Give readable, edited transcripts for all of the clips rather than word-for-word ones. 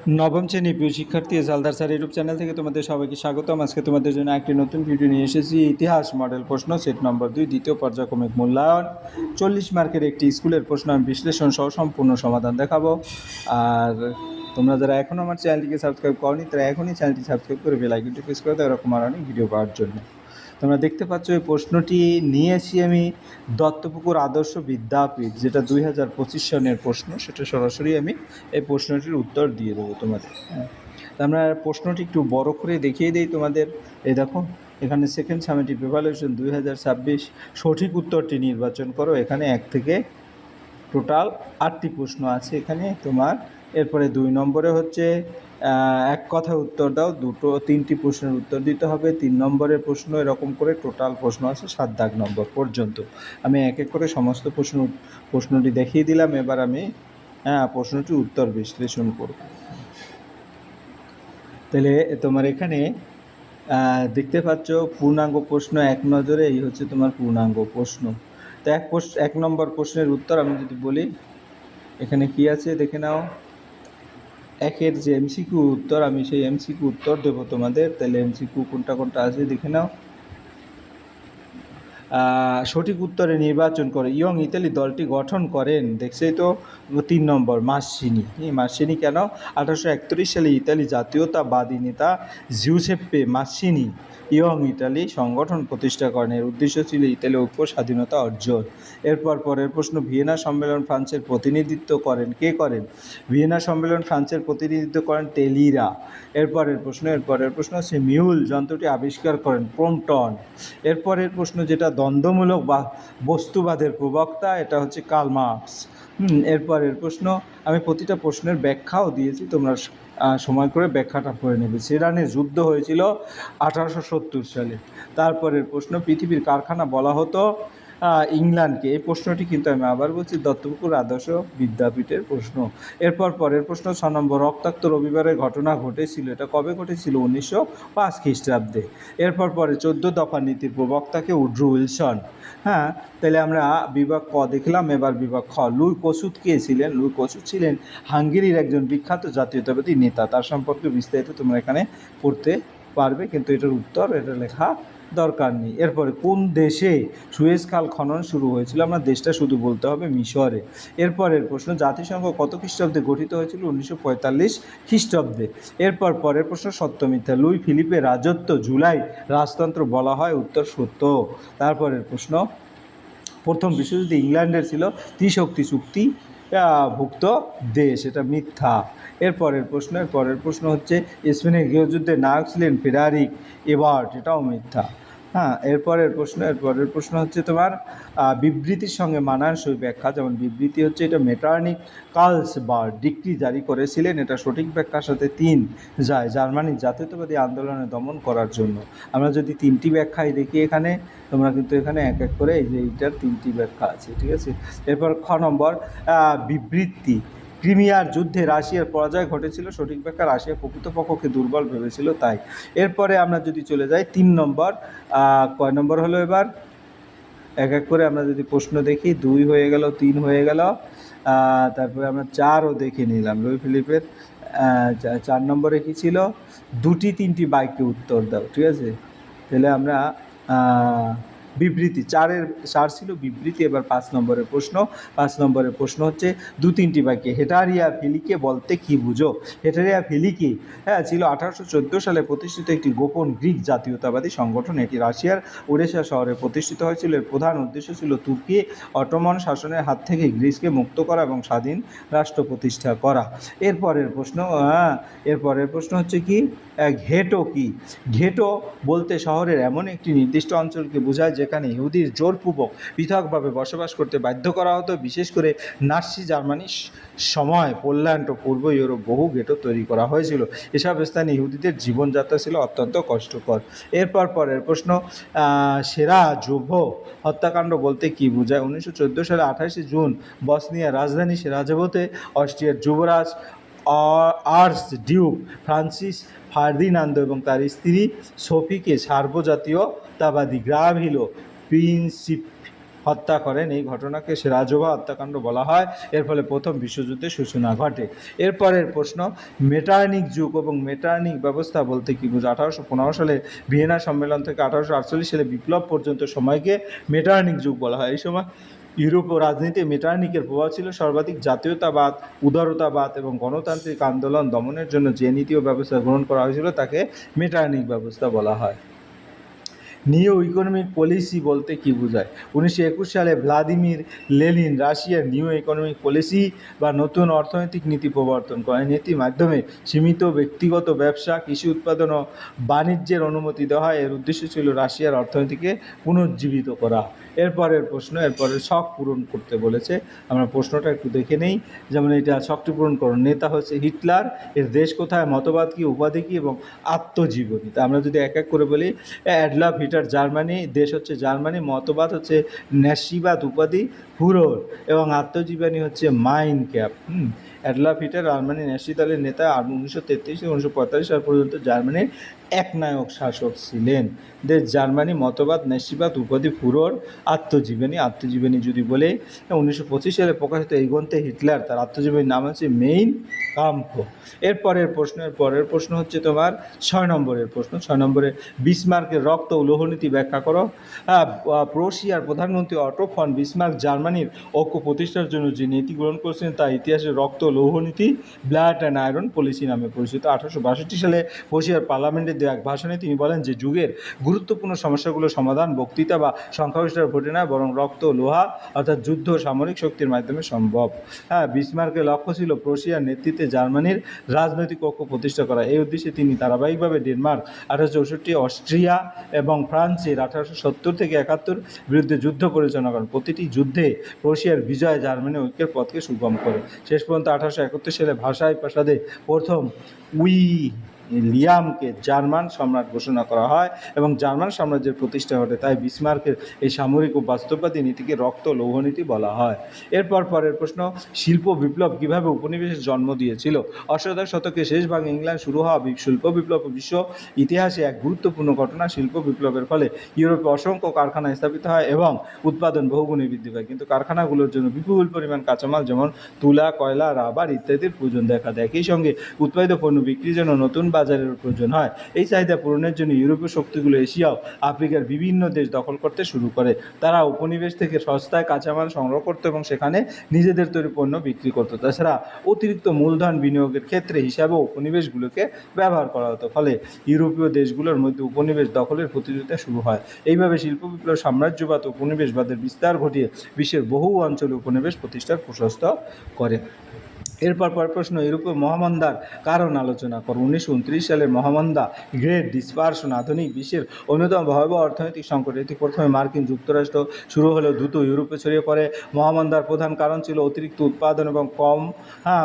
নবম শ্রেণী প্রিয় শিক্ষার্থী জালদার স্যার ইউটিউব চ্যানেল থেকে তোমাদের সবাইকে স্বাগতম। আজকে তোমাদের জন্য একটি নতুন ভিডিও নিয়ে এসেছি। ইতিহাস মডেল প্রশ্ন সেট নম্বর 2 দ্বিতীয় পর্যায়ক্রমিক মূল্যায়ন 40 মার্কের একটি স্কুলের প্রশ্ন আমি বিশ্লেষণ সহ সম্পূর্ণ সমাধান দেখাবো। আর তোমরা যারা এখনও আমার চ্যানেলটিকে সাবস্ক্রাইব করনি তারা এখনই চ্যানেলটি সাবস্ক্রাইব করে বেল আইকনটি প্রেস করে দাও এরকম আরও অনেক ভিডিও পাওয়ার জন্য। তোমরা দেখতে পাচ্ছ এই প্রশ্নটি নিয়েছি আমি দত্তপুকুর আদর্শ বিদ্যাপীঠ, যেটা 2025 সনের প্রশ্ন। সেটা সরাসরি আমি এই প্রশ্নটির উত্তর দিয়ে দেবো তোমাদের। আমরা প্রশ্নটি একটু বড় করে দেখিয়ে দিই তোমাদের। এই দেখো, এখানে সেকেন্ড সামেটিভ ইভ্যালুয়েশন 2026, সঠিক উত্তরটি নির্বাচন করো। এখানে 1 থেকে টোটাল 8টি প্রশ্ন আছে এখানে তোমার। এরপরে 2 নম্বরে হচ্ছে এক কথায় উত্তর দাও, 3টি প্রশ্নের উত্তর দিতে হবে। 3 নম্বরের প্রশ্ন, এরকম করে টোটাল প্রশ্ন আছে 7 দাগ নম্বর পর্যন্ত। আমি এক এক করে সমস্ত প্রশ্নটি দেখিয়ে দিলাম। এবার আমি প্রশ্নটির উত্তর বিশ্লেষণ করব। তাহলে তোমার এখানে দেখতে পাচ্ছ পূর্ণাঙ্গ প্রশ্ন এক নজরে, এই হচ্ছে তোমার পূর্ণাঙ্গ প্রশ্ন। তো এক নম্বর প্রশ্নের উত্তর আমি যদি বলি, এখানে কি আছে দেখে নাও। একের যে এমসিকিউ উত্তর, আমি সেই এমসিকিউ উত্তর দেবো তোমাদের। তাহলে এমসিকিউ কোনটা কোনটা আছে দেখে নাও। সঠিক উত্তরে নির্বাচন করে ইয়ং ইতালি দলটি গঠন করেন, দেখছেই তো। 3 নম্বর মাসচিনি। মাসচিনি কেন? 1831 সালে ইতালি জাতীয়তাবাদী নেতা জিউসেপ্পে মাসচিনি ইয়ং ইতালি সংগঠন প্রতিষ্ঠা করেন। এর উদ্দেশ্য ছিল ইতালি ঐক্য স্বাধীনতা অর্জন। পরের প্রশ্ন, ভিয়েনা সম্মেলন ফ্রান্সের প্রতিনিধিত্ব করেন কে করেন? ভিয়েনা সম্মেলন ফ্রান্সের প্রতিনিধিত্ব করেন টেলিরা। এরপরের প্রশ্ন হচ্ছে মিউল যন্ত্রটি আবিষ্কার করেন ক্রম্পটন। এরপরের প্রশ্ন, যেটা দ্বন্দ্বমূলক বা বস্তুবাদের প্রবক্তা, এটা হচ্ছে কার্ল মার্কস। এরপরের প্রশ্ন, আমি প্রতিটা প্রশ্নের ব্যাখ্যাও দিয়েছি, তোমরা সময় করে ব্যাখ্যাটা পড়ে নেবে। সেডানের যুদ্ধ হয়েছিল 1870 সালে। তারপরের প্রশ্ন, পৃথিবীর কারখানা বলা হতো ইংল্যান্ডকে। এই প্রশ্নটি কিন্তু আমি আবার বলছি দত্তপুকুর আদর্শ বিদ্যাপীঠের প্রশ্ন। পরের প্রশ্ন 6 নম্বর, রক্তাক্ত রবিবারের ঘটনা ঘটেছিল, এটা কবে ঘটেছিল? 1905 খ্রিস্টাব্দে। পরে 14 দফা নীতির প্রবক্তাকে উড্রু উইলসন। তাহলে আমরা বিভাগ ক দেখলাম। এবার বিভাগ খ, লুই কসুত কে ছিলেন? লুই কসুত ছিলেন হাঙ্গেরির একজন বিখ্যাত জাতীয়তাবাদী নেতা। তার সম্পর্কে বিস্তারিত তোমরা এখানে পড়তে পারবে, কিন্তু এটার উত্তর এটা লেখা দরকার নেই। এরপরে কোন দেশে সুয়েজ খাল খনন শুরু হয়েছিল? আমরা দেশটা শুধু বলতে হবে, মিশরে। এরপরের প্রশ্ন, জাতিসংঘ কত খ্রিস্টাব্দে গঠিত হয়েছিল? 1945 খ্রিস্টাব্দে। পরের প্রশ্ন, সত্য মিথ্যা। লুই ফিলিপের রাজত্ব জুলাই রাজতন্ত্র বলা হয়, উত্তর সত্য। তারপরের প্রশ্ন, প্রথম বিশ্বযুদ্ধ ইংল্যান্ডের ছিল ত্রিশক্তি চুক্তি ভুক্ত দেশ, এটা মিথ্যা। পরের প্রশ্ন হচ্ছে স্পেনের গৃহযুদ্ধের নায়ক ছিলেন ফ্রেডারিক এবার্ট, এটাও মিথ্যা। এরপরের প্রশ্ন হচ্ছে তোমার বিবৃতির সঙ্গে মানানসই ব্যাখ্যা। যেমন বিবৃতি হচ্ছে এটা মেটার্নিক কার্লসবার্গ ডিক্রি জারি করেছিলেন, এটা সঠিক ব্যাখ্যার সাথে 3 যায়, জার্মানির জাতীয়তাবাদী আন্দোলনে দমন করার জন্য। আমরা যদি 3টি ব্যাখ্যাই দেখি এখানে, তোমরা কিন্তু এখানে এক এক করে এই যে এইটার 3টি ব্যাখ্যা আছে, ঠিক আছে। এরপর খ নম্বর, বিবৃতি, ক্রিমিয়ার যুদ্ধে রাশিয়ার পরাজয় ঘটেছিল, সঠিক ব্যাখ্যা রাশিয়া প্রকৃতপক্ষকে দুর্বল ভেবেছিল তাই। এরপরে আমরা যদি চলে যাই 3 নম্বর, কয় নম্বর হলো এবার? এক এক করে আমরা যদি প্রশ্ন দেখি, 2 হয়ে গেল, 3 হয়ে গেল, তারপরে আমরা 4ও দেখে নিলাম। লুই ফিলিপের 4 নম্বরে কী ছিল? 2টি 3টি বাক্যে উত্তর দাও, ঠিক আছে। তাহলে আমরা বিবৃতি, 4 ছিল বিবৃতি। এবার 5 নম্বরের প্রশ্ন হচ্ছে 2-3টি বাক্যে হেটারিয়া ফিলিকে বলতে কি বুঝো? হেটারিয়া ফিলিকে ছিল 1814 সালে প্রতিষ্ঠিত একটি গোপন গ্রিক জাতীয়তাবাদী সংগঠন। এটি রাশিয়ার ওডেসা শহরে প্রতিষ্ঠিত হয়েছিল। এর প্রধান উদ্দেশ্য ছিল তুর্কি অটোমান শাসনের হাত থেকে গ্রিসকে মুক্ত করা এবং স্বাধীন রাষ্ট্র প্রতিষ্ঠা করা। এরপরের প্রশ্ন হচ্ছে কি, ঘেটো কি? ঘেটো বলতে শহরের এমন একটি নির্দিষ্ট অঞ্চলকে বোঝায় যেখানে ইহুদির জোরপূর্বক পৃথকভাবে বসবাস করতে বাধ্য করা হতো। বিশেষ করে নাৎসি জার্মানির সময় পোল্যান্ড ও পূর্ব ইউরোপ বহু গেটো তৈরি করা হয়েছিল। এসব স্থানে ইহুদিদের জীবনযাত্রা ছিল অত্যন্ত কষ্টকর। পরের প্রশ্ন, সেরাজোভো হত্যাকাণ্ড বলতে কি বোঝায়? 1914 সালে 28 জুন বসনিয়ার রাজধানী সেরাজোভোতে অস্ট্রিয়ার যুবরাজ আর্চ ডিউক ফ্রান্সিস ফার্দিনান্দো এবং তার স্ত্রী সোফিকে সার্বজাতীয়তাবাদী গ্রাভিলো প্রিন্সিপ হত্যা করেন। এই ঘটনাকে সেরাজোভা হত্যাকাণ্ড বলা হয়। এর ফলে প্রথম বিশ্বযুদ্ধের সূচনা ঘটে। এরপরের প্রশ্ন, মেটার্নিক যুগ এবং মেটার্নিক ব্যবস্থা বলতে কী বোঝো? 1815 সালে ভিয়েনা সম্মেলন থেকে 1848 সালে বিপ্লব পর্যন্ত সময়কে মেটার্নিক যুগ বলা হয়। এই সময় ইউরোপ ও রাজনীতি মেটার্নিকের প্রভাব ছিল সর্বাধিক। জাতীয়তাবাদ, উদারতাবাদ এবং গণতান্ত্রিক আন্দোলন দমনের জন্য যে নীতি ও ব্যবস্থা গ্রহণ করা হয়েছিল তাকে মেটার্নিক ব্যবস্থা বলা হয়। নিউ ইকোনমিক পলিসি বলতে কী বোঝায়? 1921 সালে ভ্লাদিমির লেনিন রাশিয়ার নিউ ইকোনমিক পলিসি বা নতুন অর্থনৈতিক নীতি প্রবর্তন করেন। নীতির মাধ্যমে সীমিত ব্যক্তিগত ব্যবসা, কৃষি উৎপাদন ও বাণিজ্যের অনুমতি দেওয়া হয়। এর উদ্দেশ্য ছিল রাশিয়ার অর্থনীতিকে পুনরুজ্জীবিত করা। এরপরের প্রশ্ন, এরপরের শখ পূরণ করতে বলেছে। আমরা প্রশ্নটা একটু দেখে নেই। যেমন এটা শখটি পূরণ করুন। নেতা হচ্ছে হিটলার, এর দেশ কোথায়, মতবাদ কি, উপাধি কি এবং আত্মজীবনী। তা আমরা যদি এক এক করে বলি, অ্যাডলফ হিটলার জার্মানি, দেশ হচ্ছে জার্মানি, মতবাদ হচ্ছে ন্যাসিবাদ, উপাধি ফুরোর এবং আত্মজীবনী হচ্ছে mine camp. Adolf Hitler Germany Nazi দলের নেতা। 1933 থেকে 1945 সাল পর্যন্ত জার্মানির একনায়ক শাসক ছিলেন। দেশ জার্মানি, মতবাদ ন্যাসিবাদ, উপাধি ফুরোর, আত্মজীবনী যদি বলে 1925 সালে প্রকাশিত এই গ্রন্থে হিটলার তার আত্মজীবনীর নাম হচ্ছে মেইন কাম্প। এরপরের প্রশ্ন হচ্ছে তোমার 6 নম্বরের প্রশ্ন। 6 নম্বরে বিসমার্কের রক্ত ও লৌহনীতি ব্যাখ্যা করো। প্রুশিয়ার প্রধানমন্ত্রী অটো ফন বিসমার্ক জার্মানির ঐক্য প্রতিষ্ঠার জন্য যে নীতি গ্রহণ করেছেন তা ইতিহাসে রক্ত ও লৌহনীতি, ব্লাড অ্যান্ড আয়রন পলিসি নামে পরিচিত। 1862 সালে প্রুশিয়ার পার্লামেন্টে দেওয়া এক ভাষণে তিনি বলেন যে যুগের গুরুত্বপূর্ণ সমস্যাগুলোর সমাধান বক্তৃতা বা সংখ্যাগরিষ্ঠতার ভোটে না, বরং রক্ত ও লোহা অর্থাৎ যুদ্ধ ও সামরিক শক্তির মাধ্যমে সম্ভব। বিসমার্কের লক্ষ্য ছিল প্রুশিয়ার নেতৃত্বে জার্মানির রাজনৈতিক ঐক্য প্রতিষ্ঠা করা। এই উদ্দেশ্যে তিনি ধারাবাহিকভাবে ডেনমার্ক 1864, অস্ট্রিয়া এবং ফ্রান্সের 1870 থেকে 71 বিরুদ্ধে যুদ্ধ পরিচালনা করেন। প্রতিটি যুদ্ধে প্রুশিয়ার বিজয় জার্মানি ঐক্যের পথকে সুগম করে। শেষ পর্যন্ত 1871 সালে ভার্সাই প্রাসাদে প্রথম উইলিয়ামকে জার্মান সম্রাট ঘোষণা করা হয় এবং জার্মান সাম্রাজ্যের প্রতিষ্ঠা ঘটে। তাই বিসমার্কের এই সামরিক ও বাস্তববাদী নীতিকে রক্ত লৌহনীতি বলা হয়। পরের প্রশ্ন, শিল্প বিপ্লব কীভাবে উপনিবেশের জন্ম দিয়েছিল? অষ্টাদশ শতকের শেষ ভাগে ইংল্যান্ড শুরু হওয়া শিল্প বিপ্লব বিশ্ব ইতিহাসে এক গুরুত্বপূর্ণ ঘটনা। শিল্প বিপ্লবের ফলে ইউরোপে অসংখ্য কারখানা স্থাপিত হয় এবং উৎপাদন বহুগুণে বৃদ্ধি পায়। কিন্তু কারখানাগুলোর জন্য বিপুল পরিমাণ কাঁচামাল যেমন তুলা, কয়লা, রাবার ইত্যাদির প্রয়োজন দেখা দেয়। একই সঙ্গে উৎপাদিত পণ্য বিক্রির জন্য নতুন বাজারের প্রয়োজন হয়। এই চাহিদা পূরণের জন্য ইউরোপীয় শক্তিগুলো এশিয়া ও আফ্রিকার বিভিন্ন দেশ দখল করতে শুরু করে। তারা উপনিবেশ থেকে সস্তায় কাঁচামাল সংগ্রহ করত এবং সেখানে নিজেদের তৈরি পণ্য বিক্রি করত। তাছাড়া অতিরিক্ত মূলধন বিনিয়োগের ক্ষেত্রে হিসাবেও উপনিবেশগুলোকে ব্যবহার করা হতো। ফলে ইউরোপীয় দেশগুলোর মধ্যে উপনিবেশ দখলের প্রতিযোগিতা শুরু হয়। এইভাবে শিল্প বিপ্লব সাম্রাজ্যবাদ ও উপনিবেশবাদের বিস্তার ঘটিয়ে বিশ্বের বহু অঞ্চলে উপনিবেশ প্রতিষ্ঠার প্রশস্ত করে। পরের প্রশ্ন, ইউরোপীয় মহামন্দার কারণ আলোচনা করো। 1929 সালের মহামন্দা, গ্রেট ডিসপারশন, আধুনিক বিশ্বের অন্যতম ভয়াবহ অর্থনৈতিক সংকট। এটি প্রথমে মার্কিন যুক্তরাষ্ট্র শুরু হলেও দ্রুত ইউরোপে ছড়িয়ে পড়ে। মহামন্দার প্রধান কারণ ছিল অতিরিক্ত উৎপাদন এবং কম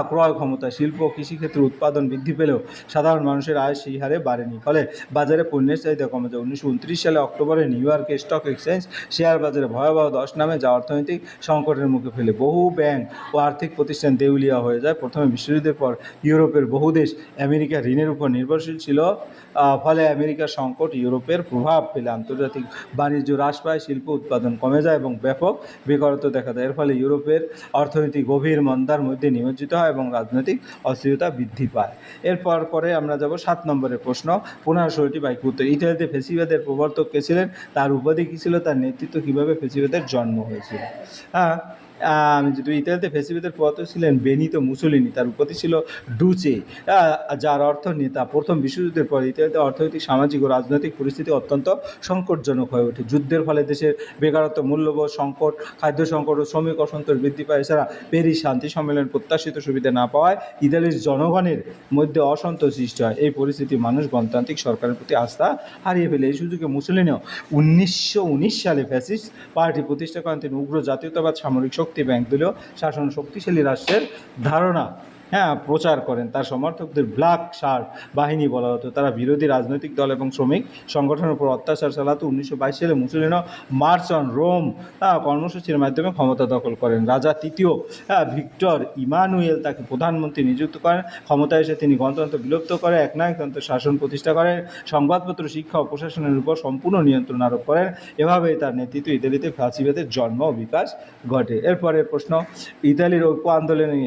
ক্রয় ক্ষমতা। শিল্প ও কৃষিক্ষেত্রে উৎপাদন বৃদ্ধি পেলেও সাধারণ মানুষের আয় সেই হারে বাড়েনি। ফলে বাজারে পণ্যের চাহিদা কমে যায়। 1929 সালে অক্টোবরে নিউ ইয়র্কের স্টক এক্সচেঞ্জ শেয়ার বাজারে ভয়াবহ ধস নামে, যা অর্থনৈতিক সংকটের মুখে ফেলে বহু ব্যাংক ও আর্থিক প্রতিষ্ঠান দেউলিয়া হয়ে যায়। প্রথমে বিশ্বযুদ্ধের পর ইউরোপের বহু দেশ আমেরিকার ঋণের উপর নির্ভরশীল ছিল। ফলে আমেরিকার সংকট ইউরোপের প্রভাব ফেলে। আন্তর্জাতিক বাণিজ্য হ্রাস পায়, শিল্প উৎপাদন কমে যায় এবং ব্যাপক বেকারত্ব দেখা দেয়। এর ফলে ইউরোপের অর্থনীতি গভীর মন্দার মধ্যে নিমজ্জিত হয় এবং রাজনৈতিক অস্থিরতা বৃদ্ধি পায়। পরে আমরা যাব 7 নম্বরের প্রশ্ন। 1516টি বাক্য উত্তর। ইতালিতে ফ্যাসিবাদের প্রবর্তক কে ছিলেন? তার উপাধি কী ছিল? তার নেতৃত্ব কীভাবে ফ্যাসিবাদের জন্ম হয়েছিল? ইতালিতে ফ্যাসিবাদের প্রবর্তক ছিলেন বেনিতো মুসোলিনি। তার উপাধি ছিল ডুচে, যার অর্থ নেতা। প্রথম বিশ্বযুদ্ধের পর ইতালিতে অর্থনৈতিক, সামাজিক ও রাজনৈতিক পরিস্থিতি অত্যন্ত সংকটজনক হয়ে ওঠে। যুদ্ধের ফলে দেশের বেকারত্ব, মূল্যবোধ সংকট, খাদ্য সংকট ও শ্রমিক অসন্তোষ বৃদ্ধি পায়। এছাড়া প্যারিস শান্তি সম্মেলন প্রত্যাশিত সুবিধা না পাওয়ায় ইতালির জনগণের মধ্যে অসন্তোষ সৃষ্টি হয়। এই পরিস্থিতি মানুষ গণতান্ত্রিক সরকারের প্রতি আস্থা হারিয়ে ফেলে। এই সুযোগে মুসোলিনিও 1919 সালে ফ্যাসিস্ট পার্টি প্রতিষ্ঠা করেন। তিনি উগ্র জাতীয়তাবাদ, সামরিক শক্তি, ব্যাংক দলীয় শাসন, শক্তিশালী রাষ্ট্রের ধারণা হ্যাঁ প্রচার করেন। তার সমর্থকদের ব্ল্যাক শার্ট বাহিনী বলা হতো। তারা বিরোধী রাজনৈতিক দল এবং শ্রমিক সংগঠনের উপর অত্যাচার চালাতো। 1922 সালে মুসোলিনো মার্চ অন রোম কর্মসূচির মাধ্যমে ক্ষমতা দখল করেন। রাজা তৃতীয় ভিক্টর ইমানুয়েল তাকে প্রধানমন্ত্রী নিযুক্ত করেন। ক্ষমতায় এসে তিনি গণতন্ত্র বিলুপ্ত করে একনায়কতন্ত্রের শাসন প্রতিষ্ঠা করেন। সংবাদপত্র, শিক্ষা ও প্রশাসনের উপর সম্পূর্ণ নিয়ন্ত্রণ আরোপ করেন। এভাবেই তার নেতৃত্বে ইতালিতে ফ্যাসিবাদের জন্ম ও বিকাশ ঘটে। এরপরের প্রশ্ন, ইতালির ঐক্য আন্দোলনে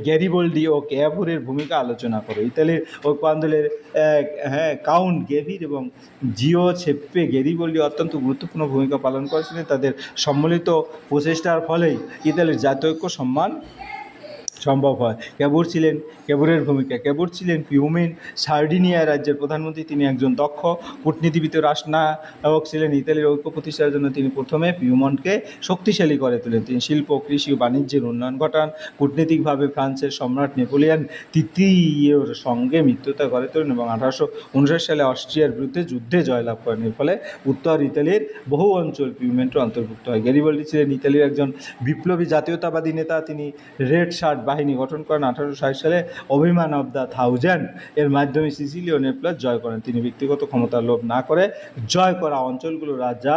গ্যারিবল্ডি ও ক্যাভুরের ভূমিকা আলোচনা করো। ইতালির ঐক্য আন্দোলনের কাউন্ট গেভির এবং জিওছেপ্পে গ্যারিবল্ডি অত্যন্ত গুরুত্বপূর্ণ ভূমিকা পালন করেছিলেন। তাদের সম্মিলিত প্রচেষ্টার ফলেই ইতালির জাতীয় ঐক্য সম্ভব হয়। ক্যাভুরের ভূমিকা। ক্যাভুর ছিলেন পিউমেন সার্ডিনিয়া রাজ্যের প্রধানমন্ত্রী। তিনি একজন দক্ষ কূটনীতিবিদ ও রাষ্ট্রনায়ক ছিলেন। ইতালির ঐক্য প্রতিষ্ঠার জন্য তিনি প্রথমে পিউমন্টকে শক্তিশালী করে তোলেন। তিনি শিল্প, কৃষি ও বাণিজ্যের উন্নয়ন ঘটান। কূটনীতিকভাবে ফ্রান্সের সম্রাট নেপোলিয়ন তৃতীয়র সঙ্গে মিত্রতা গড়ে তোলেন এবং 1859 সালে অস্ট্রিয়ার বিরুদ্ধে যুদ্ধে জয়লাভ করেন। এর ফলে উত্তর ইতালির বহু অঞ্চল পিউমেন্টের অন্তর্ভুক্ত হয়। গ্যারিবল্ডি ছিলেন ইতালির একজন বিপ্লবী জাতীয়তাবাদী নেতা। তিনি রেড শার্ট বাহিনী গঠন করেন। 1860 সালে অভিমান অব দ্য থাউজেন্ড এর মাধ্যমে সিসিলি ও নেপলস জয় করেন। তিনি ব্যক্তিগত ক্ষমতার লোভ না করে জয় করা অঞ্চলগুলো রাজা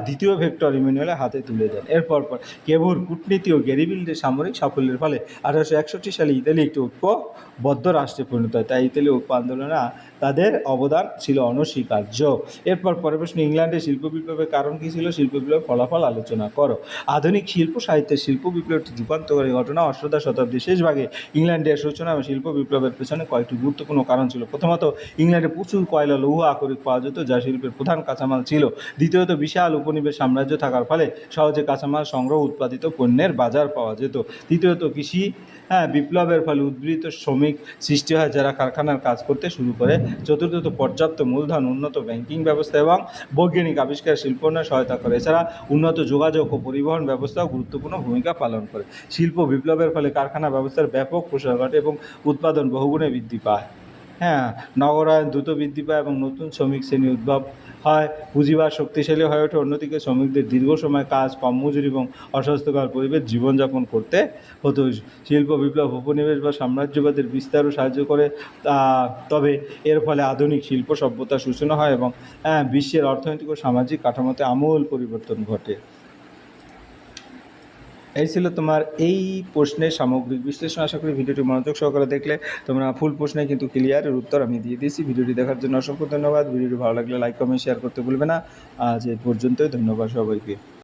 দ্বিতীয় ভিক্টর ইমানুয়েলের হাতে তুলে দেন। এরপর ক্যাভুর কূটনীতি ও গ্যারিবল্ডির সামরিক সাফল্যের ফলে 1861 সালে ইতালি একটি ঐক্যবদ্ধ রাষ্ট্রে পরিণত হয়। তাই ইতালি ঐক্য আন্দোলনে তাদের অবদান ছিল অনস্বীকার্য। এরপর পরের প্রশ্ন, ইংল্যান্ডের শিল্প বিপ্লবের কারণ কী ছিল? শিল্প বিপ্লবের ফলাফল আলোচনা করো। আধুনিক শিল্প সাহিত্যের শিল্প বিপ্লবটি যুগান্তকারী ঘটনা। অষ্টাদশ শতাব্দীর শেষ ভাগে ইংল্যান্ডের সূচনা এবং শিল্প বিপ্লবের পেছনে কয়েকটি গুরুত্বপূর্ণ কারণ ছিল। প্রথমত, ইংল্যান্ডে প্রচুর কয়লা, লৌহ, আকরিক পাওয়া যেত, যা শিল্পের প্রধান কাঁচামাল ছিল। দ্বিতীয়ত, বিশাল উপনিবেশ সাম্রাজ্য থাকার ফলে সহজে কাঁচামাল সংগ্রহ, উৎপাদিত পণ্যের বাজার পাওয়া যেত। তৃতীয়ত, কৃষি বিপ্লবের ফলে উদ্বৃত্ত শ্রমিক সৃষ্টি হয় যারা কারখানার কাজ করতে শুরু করে। চতুর্থত, পর্যাপ্ত মূলধন, উন্নত ব্যাংকিং ব্যবস্থা এবং বৈজ্ঞানিক আবিষ্কার শিল্পোন্নয়নে সহায়তা করে। এছাড়া উন্নত যোগাযোগ ও পরিবহন ব্যবস্থাও গুরুত্বপূর্ণ ভূমিকা পালন করে। শিল্প বিপ্লবের ফলে কারখানা ব্যবস্থার ব্যাপক প্রসার ঘটে এবং উৎপাদন বহুগুণে বৃদ্ধি পায়। নগরায়ন দ্রুত বৃদ্ধি পায় এবং নতুন শ্রমিক শ্রেণী উদ্ভব হয়। পুঁজিবাদ শক্তিশালী হয়ে ওঠে। অন্যদিকে শ্রমিকদের দীর্ঘ সময় কাজ, কম মজুরি এবং অস্বাস্থ্যকর পরিবেশ জীবনযাপন করতে হতো। শিল্প বিপ্লব উপনিবেশ বা সাম্রাজ্যবাদের বিস্তারও সাহায্য করে। তবে এর ফলে আধুনিক শিল্প সভ্যতার সূচনা হয় এবং বিশ্বের অর্থনৈতিক ও সামাজিক কাঠামোতে আমূল পরিবর্তন ঘটে। এই ছিল তোমার এই প্রশ্নের সামগ্রিক বিশ্লেষণ। আশা করি ভিডিওটি মনোযোগ সহকারে দেখলে তোমরা ফুল প্রশ্নে কিন্তু ক্লিয়ার এর উত্তর আমি দিয়ে দিয়েছি। ভিডিওটি দেখার জন্য অসংখ্য ধন্যবাদ। ভিডিওটি ভালো লাগলে লাইক, কমেন্ট, শেয়ার করতে ভুলবে না। আজ এই পর্যন্তই। ধন্যবাদ সবাইকে।